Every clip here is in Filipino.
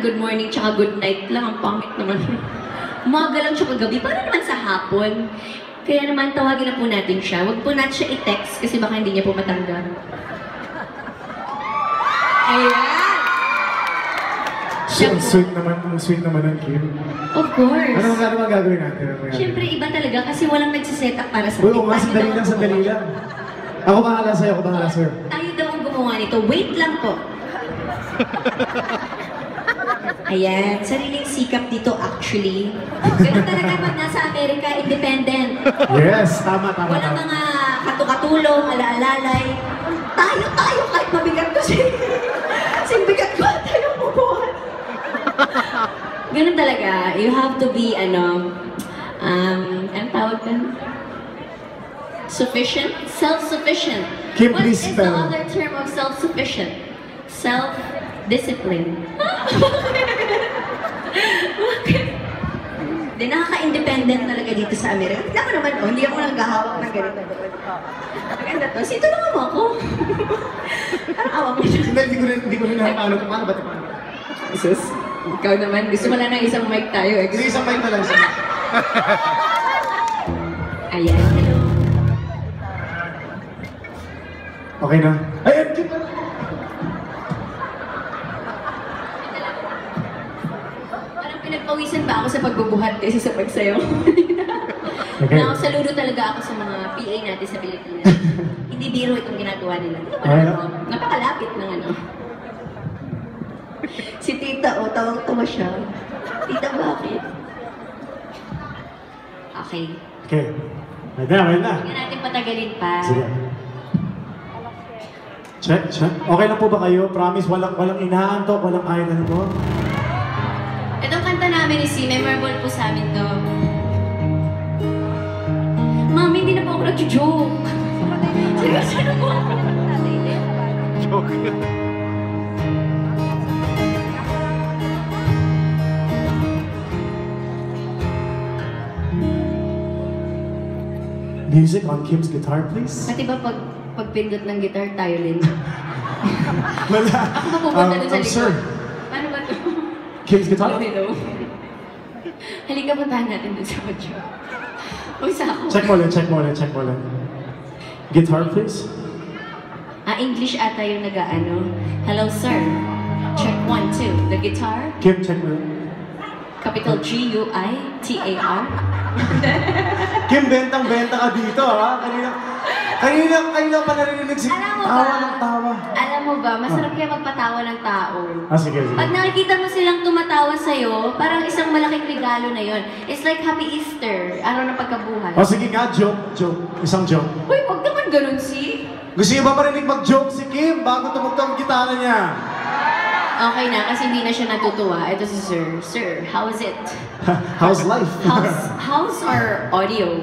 good morning tsaka good night lang. Ang pangit naman. Umaga lang tsaka gabi. Para naman sa hapon. Kaya naman tawagin na po natin siya. Huwag po natin siya i-text kasi baka hindi niya po matanggap. Ayan! Sweet naman ang Kim. Of course. Ano gagawin natin? Siyempre, iba talaga kasi walang nagsiset up para sa Oo nga, sandali lang. Ako bahala sa'yo, Tayo daw ang gumawa nito. Wait lang po. Ayan, sariling sikap dito actually. Ganun talaga pag nasa Amerika, independent. Yes, tama. Walang mga katukatulong, alaalalay. Tayo, kahit mabigat ko Sing bigat ko, tayo bubuhat. Ganun talaga. You have to be, anong tawag doon? Sufficient? Self-sufficient. Kim, What please is the spell. other term of self-sufficient? Self-discipline. Hindi, nakaka-independent talaga dito sa Amerika. Tignan mo naman, hindi ako naghahawak ng ganito. Maganda to. Sito naman mo ako. Parang awa mo siya. Hindi ko rin paano ba ito? Sus, ikaw naman. Gusto mo lang ng isang mic tayo eh. Hindi, isang mic na lang siya. Ayan, hello. Okay na. Ayan, Kim! Parang pinagpawisan pa ako sa pagbubuhat kasi sa pagsayaw. Okay. Saludo talaga ako sa mga PA natin sa Pilipinas. Hindi biro itong ginagawa nila. Napakalapit ng ano. Si Tita, tawang-tawa siya. Tita, bakit? Okay. Okay. May na. Hindi natin patagalin pa. Sige. Check. Okay lang po ba kayo? Promise, walang inaantok, walang kahit ano po? Itong kanta namin ni C, memorable po sa amin to. Mami, hindi na po ako nag-joke. Seryoso na po ako. Joke. Music on Kim's guitar, please. Pati ba pag pindot ng guitar, tayo din? Wala. Ako mapupunta dun sa likod. Sir. Paano ba ito? Kim's guitar? Hello. Halika, puntahan natin dun sa audio. Uy, ako. Check mo ulit. Guitar, please. English ata yung nag-ano. Hello, sir. Check 1, 2. The guitar. Kim, check mo ulit. Capital G-U-I-T-A-R. Kim, bentang-benta ka dito, ha? Kanina pa narinig si tawa. Alam mo ba, masarap kaya magpatawa ng tao. Sige. Pag nakikita mo silang tumatawa sa'yo, parang isang malaking regalo na yon. It's like Happy Easter, araw ng pagkabuhay. Sige nga, joke. Isang joke. Uy, wag naman ganun, si. Gusto niyo ba marinig mag-joke si Kim bago tumugtog ang gitara niya? Okay na, kasi hindi na siya natutuwa. Ito si Sir. Sir, how is it? How's life? How's our audio?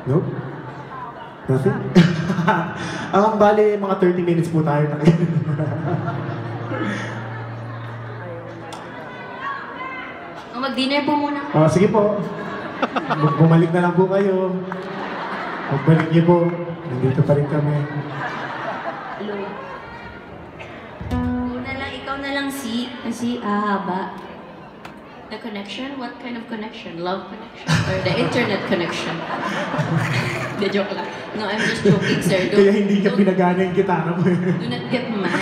Nope. Nothing? Bali, mga 30 minutes po tayo na. Mag-dinner po muna. Sige po. Bumalik na lang po kayo. Pagbalik niyo po, nandito pa rin kami. Hello. Ikaw na lang si, kasi haba. The connection? What kind of connection? Love connection? Or the internet connection? The joke lang. No, I'm just joking, sir. Kaya hindi ka pinagana yung gitara mo. Do not get mad.